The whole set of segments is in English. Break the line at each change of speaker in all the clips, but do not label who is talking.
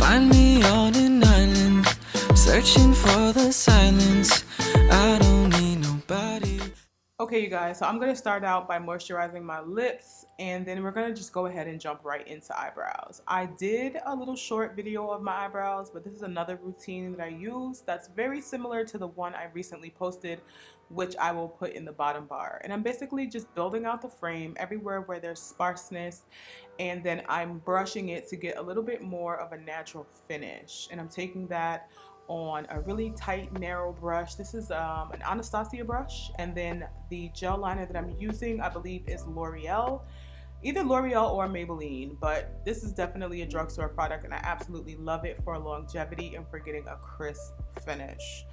Find me on an island, searching for the silence. I don't need nobody.
Okay, you guys, so I'm going to start out by moisturizing my lips, and then we're going to just go ahead and jump right into eyebrows. I did a little short video of my eyebrows, but this is another routine that I use that's very similar to the one I recently posted, which I will put in the bottom bar. And I'm basically just building out the frame everywhere where there's sparseness, and then I'm brushing it to get a little bit more of a natural finish. And I'm taking that on a really tight, narrow brush. This is an Anastasia brush, and then the gel liner that I'm using, I believe, is L'Oreal. Either L'Oreal or Maybelline, but this is definitely a drugstore product, and I absolutely love it for longevity and for getting a crisp finish.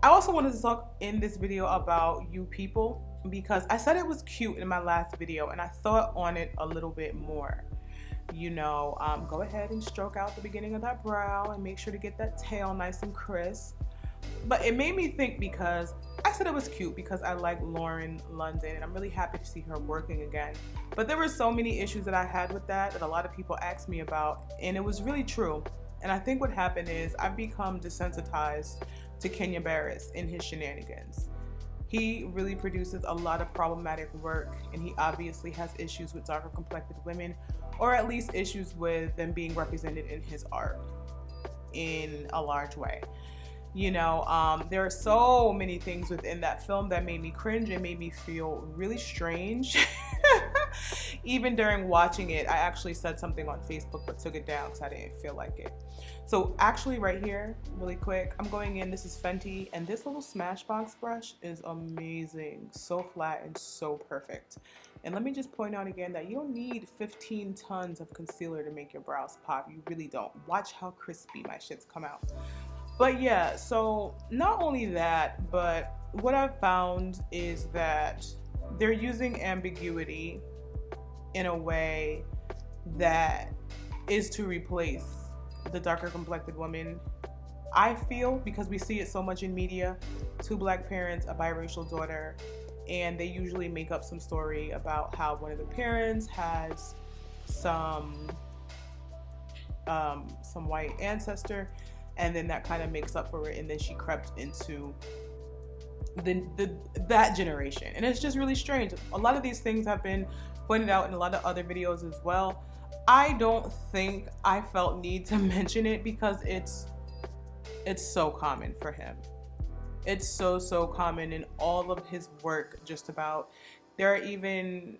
I also wanted to talk in this video about You People, because I said it was cute in my last video, and I thought on it a little bit more. Go ahead and stroke out the beginning of that brow and make sure to get that tail nice and crisp. But it made me think, because I said it was cute because I like Lauren London and I'm really happy to see her working again. But there were so many issues that I had with that a lot of people asked me about, and it was really true. And I think what happened is I've become desensitized to Kenya Barris and his shenanigans. He really produces a lot of problematic work, and he obviously has issues with darker complected women, or at least issues with them being represented in his art in a large way. There are so many things within that film that made me cringe and made me feel really strange. Even during watching it, I actually said something on Facebook but took it down because I didn't feel like it. So actually right here, really quick, I'm going in, this is Fenty, and this little Smashbox brush is amazing. So flat and so perfect. And let me just point out again that you don't need 15 tons of concealer to make your brows pop. You really don't. Watch how crispy my shits come out. But yeah, so not only that, but what I've found is that they're using ambiguity in a way that is to replace the darker complected woman. I feel, because we see it so much in media, two black parents, a biracial daughter, and they usually make up some story about how one of the parents has some white ancestor, and then that kind of makes up for it, and then she crept into that generation. And it's just really strange. A lot of these things have been pointed out in a lot of other videos as well. I don't think I felt need to mention it because it's so common for him. It's so common in all of his work, just about. There are even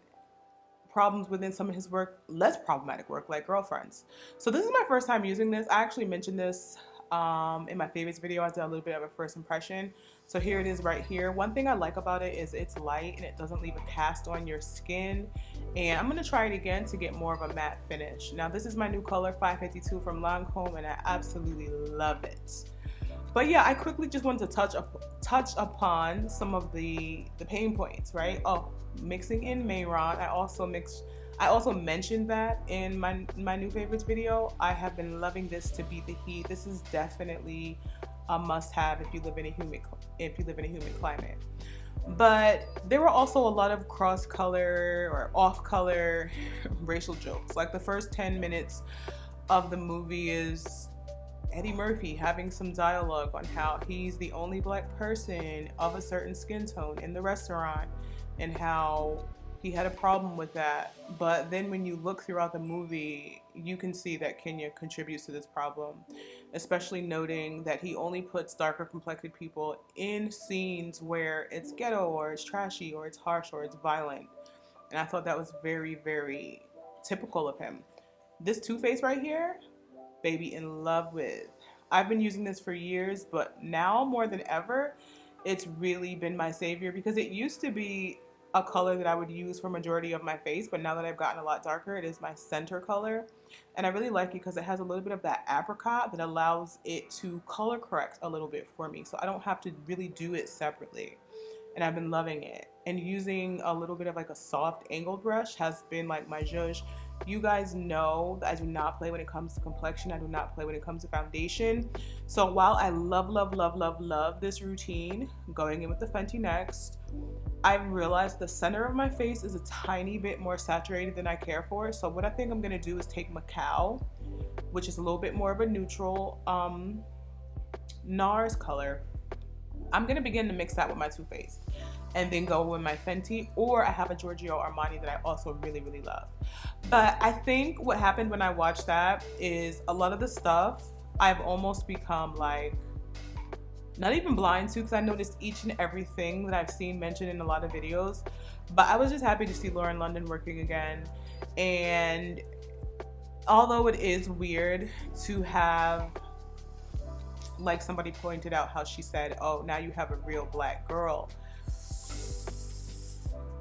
problems within some of his work, less problematic work, like Girlfriends. So this is my first time using this. I actually mentioned this in my favorites video. I did a little bit of a first impression. So here it is right here. One thing I like about it is it's light and it doesn't leave a cast on your skin. And I'm going to try it again to get more of a matte finish. Now this is my new color, 552 from Lancome, and I absolutely love it. But yeah, I quickly just wanted to touch upon some of the pain points, right? Oh, mixing in Mayron. I also mentioned that in my new favorites video. I have been loving this to beat the heat. This is definitely a must-have if you live in a humid climate. But there were also a lot of cross-color or off-color racial jokes. Like the first 10 minutes of the movie is Eddie Murphy having some dialogue on how he's the only black person of a certain skin tone in the restaurant, and how he had a problem with that. But then when you look throughout the movie, you can see that Kenya contributes to this problem, especially noting that he only puts darker complected people in scenes where it's ghetto or it's trashy or it's harsh or it's violent. And I thought that was very, very typical of him. This Too Faced right here, baby, in love with. I've been using this for years, but now more than ever, it's really been my savior, because it used to be a color that I would use for majority of my face, but now that I've gotten a lot darker, it is my center color. And I really like it because it has a little bit of that apricot that allows it to color correct a little bit for me, so I don't have to really do it separately. And I've been loving it. And using a little bit of like a soft angled brush has been like my zhuzh. You guys know that I do not play when it comes to complexion. I do not play when it comes to foundation. So while I love this routine, going in with the Fenty next, I've realized the center of my face is a tiny bit more saturated than I care for. So what I think I'm gonna do is take Macao, which is a little bit more of a neutral NARS color. I'm gonna begin to mix that with my Too Faced and then go with my Fenty, or I have a Giorgio Armani that I also really, really love. But I think what happened when I watched that is a lot of the stuff I've almost become like, not even blind to, because I noticed each and everything that I've seen mentioned in a lot of videos. But I was just happy to see Lauren London working again. And although it is weird to have, like somebody pointed out how she said, oh, now you have a real black girl.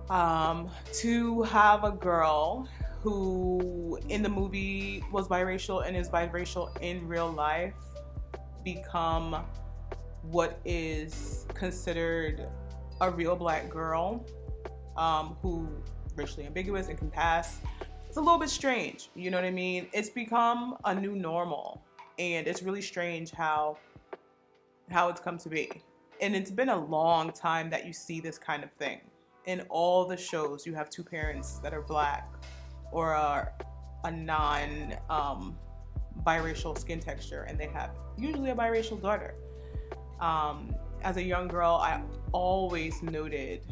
To have a girl who in the movie was biracial and is biracial in real life become what is considered a real black girl, who racially ambiguous and can pass, it's a little bit strange. You know what I mean? It's become a new normal, and it's really strange how it's come to be. And it's been a long time that you see this kind of thing. In all the shows, you have two parents that are black or are a non biracial skin texture, and they have usually a biracial daughter. As a young girl, I always noted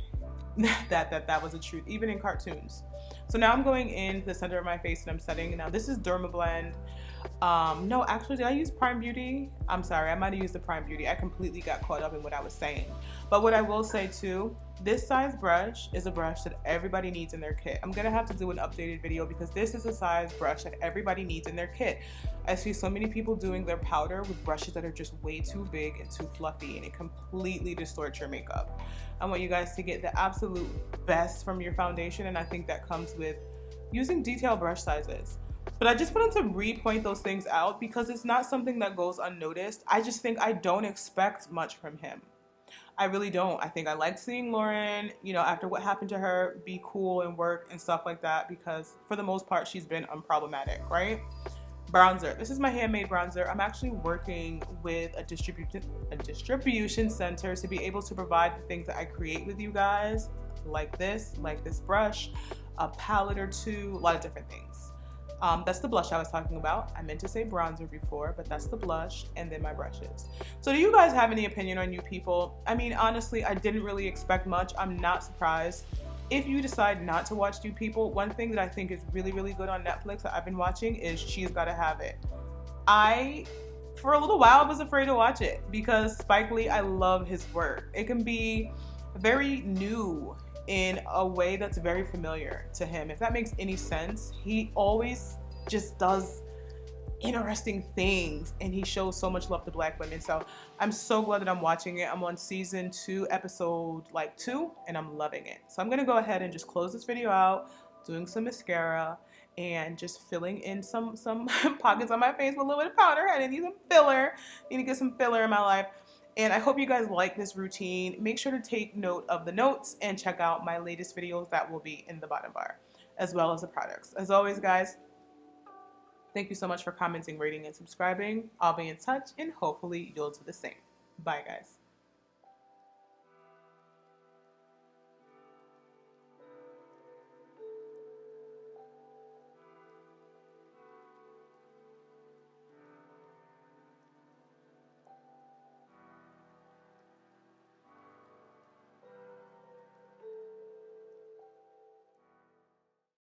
that was the truth, even in cartoons. So now I'm going in the center of my face and I'm setting. Now this is Dermablend. No, actually, did I use Prime Beauty? I'm sorry, I might have used the Prime Beauty. I completely got caught up in what I was saying. But what I will say too, this size brush is a brush that everybody needs in their kit. I'm gonna have to do an updated video because this is a size brush that everybody needs in their kit. I see so many people doing their powder with brushes that are just way too big and too fluffy, and it completely distorts your makeup. I want you guys to get the absolute best from your foundation, and I think that comes with using detailed brush sizes. But I just wanted to re-point those things out because it's not something that goes unnoticed. I just think I don't expect much from him. I really don't. I think I like seeing Lauren, you know, after what happened to her, be cool and work and stuff like that, because for the most part, she's been unproblematic, right? Bronzer. This is my handmade bronzer. I'm actually working with a distribution center to be able to provide the things that I create with you guys, like this brush, a palette or two, a lot of different things. That's the blush I was talking about. I meant to say bronzer before, but that's the blush, and then my brushes. So do you guys have any opinion on You People? I mean, honestly, I didn't really expect much. I'm not surprised. If you decide not to watch You People, one thing that I think is really, really good on Netflix that I've been watching is She's Gotta Have It. For a little while, I was afraid to watch it because Spike Lee, I love his work. It can be very new in a way that's very familiar to him, if that makes any sense. He always just does interesting things, and he shows so much love to black women. So I'm so glad that I'm watching it. I'm on season 2, episode 2, and I'm loving it. So I'm gonna go ahead and just close this video out, doing some mascara and just filling in some pockets on my face with a little bit of powder. I need some filler. I need to get some filler in my life. And I hope you guys like this routine. Make sure to take note of the notes and check out my latest videos that will be in the bottom bar, as well as the products. As always, guys, thank you so much for commenting, rating, and subscribing. I'll be in touch, and hopefully you'll do the same. Bye, guys.